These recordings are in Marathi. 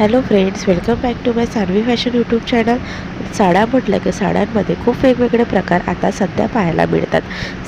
Hello friends, welcome back to my Sanvi fashion YouTube channel. साड्या म्हटलं की साड्यांमध्ये खूप वेगवेगळे प्रकार आता सध्या पाहायला मिळतात.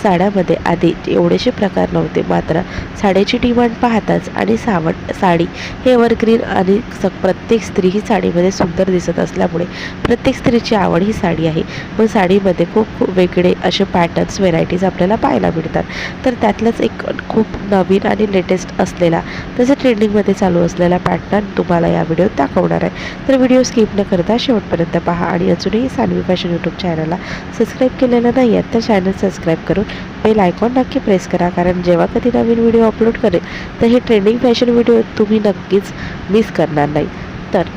साड्यामध्ये आधी एवढेसे प्रकार नव्हते, मात्र साडीची डिमांड पाहताच आणि साडी हे एव्हरग्रीन आणि प्रत्येक स्त्री ही साडीमध्ये सुंदर दिसत असल्यामुळे प्रत्येक स्त्रीची आवड ही साडी आहे. मग साडीमध्ये खूप वेगळे असे पॅटर्न्स, व्हेरायटीज आपल्याला पाहायला मिळतात. तर त्यातलंच एक खूप नवीन आणि लेटेस्ट असलेला, तसं ट्रेंडिंगमध्ये चालू असलेला पॅटर्न तुम्हाला या व्हिडिओत दाखवणार आहे. तर व्हिडिओ स्किप न करता शेवटपर्यंत पहा आणि अजूनही सानवी फॅशन यूट्यूब चॅनलला सबस्क्राईब केलेलं नाही आहे तर चॅनल सबस्क्राईब करून बेल आयकॉन नक्की प्रेस करा, कारण जेव्हा कधी नवीन व्हिडिओ अपलोड करेल तर हे ट्रेंडिंग फॅशन व्हिडिओ तुम्ही नक्कीच मिस करणार नाही. तर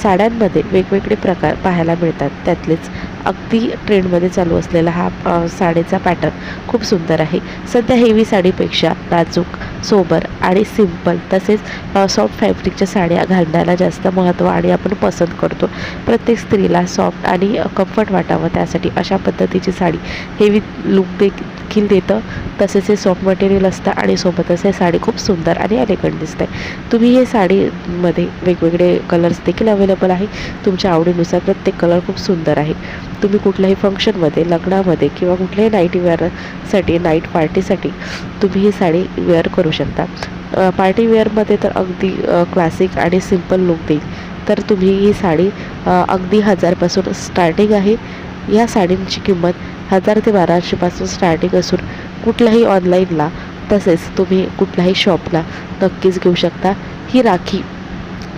साड्यांमध्ये वेगवेगळे प्रकार पाहायला मिळतात. त्यातलेच अगदी ट्रेंडमध्ये चालू असलेला हा साडीचा पॅटर्न खूप सुंदर आहे. सध्या हेवी साडीपेक्षा नाजूक, सोबर आणि सिंपल तसेच सॉफ्ट फॅब्रिकच्या साड्या घालण्याला जास्त महत्त्व आणि आपण पसंत करतो. प्रत्येक स्त्रीला सॉफ्ट आणि कम्फर्ट वाटावं त्यासाठी अशा पद्धतीची साडी हेवी लुक देखील देतं. तसेच हे सॉफ्ट मटेरियल असतं आणि सोबतच हे साडी खूप सुंदर आणि एलिगंट दिसते. तुम्ही हे साडीमध्ये वेगवेगळे कलर्स देखील अवेलेबल आहे. तुमच्या आवडीनुसार प्रत्येक कलर खूप सुंदर आहे. तुम्ही कुठल्याही फंक्शनमध्ये, लग्नामध्ये किंवा कुठल्याही नाईट वेअरसाठी, नाईट पार्टीसाठी तुम्ही ही साडी वेअर करू शकता. पार्टी वेअरमध्ये तर अगदी क्लासिक आणि सिंपल लुक देईल. तर तुम्ही ही साडी अगदी 1000पासून स्टार्टिंग आहे. या साडींची किंमत 1000 ते 1200पासून स्टार्टिंग असून कुठल्याही ऑनलाईनला तसेच तुम्ही कुठल्याही शॉपला नक्कीच घेऊ शकता. ही राखी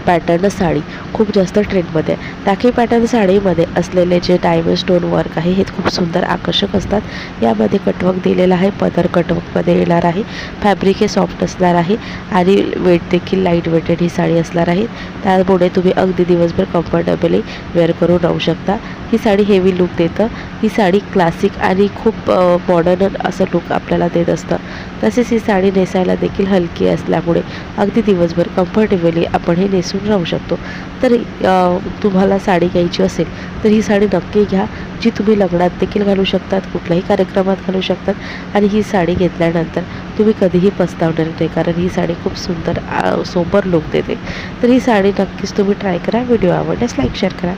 पॅटर्न साडी खूप जास्त ट्रेंडमध्ये आहे. राखी पॅटर्न साडीमध्ये असलेले जे डायमंड स्टोन वर्क आहे हे खूप सुंदर आकर्षक असतात. यामध्ये कटवर्क दिलेला आहे, पदर कटवर्कमध्ये येणार आहे. फॅब्रिक हे सॉफ्ट असणार आहे आणि वेट देखील लाईट वेटेड ही साडी असणार आहे. त्यामुळे तुम्ही अगदी दिवसभर कम्फर्टेबली वेअर करून राहू शकता. ही साडी हेवी लुक देतं. ही साडी क्लासिक आणि खूप मॉडर्न असं लुक आपल्याला देत असतं. तसेच ही साडी नेसायला देखील हलकी असल्यामुळे अगदी दिवसभर कम्फर्टेबली आपण हे नेसून राहू शकतो. तर तुम्हाला साडी घ्यायची असेल तर ही साडी नक्की घ्या, जी तुम्ही लग्नात देखील घालू शकतात, कुठल्याही कार्यक्रमात घालू शकतात आणि ही साडी घेतल्यानंतर तुम्ही कधीही पस्तावणार नाही, कारण ही साडी खूप सुंदर सोबर लुक देते. तर ही साडी नक्कीच तुम्ही ट्राय करा. व्हिडिओ आवडल्यास लाईक शेअर करा.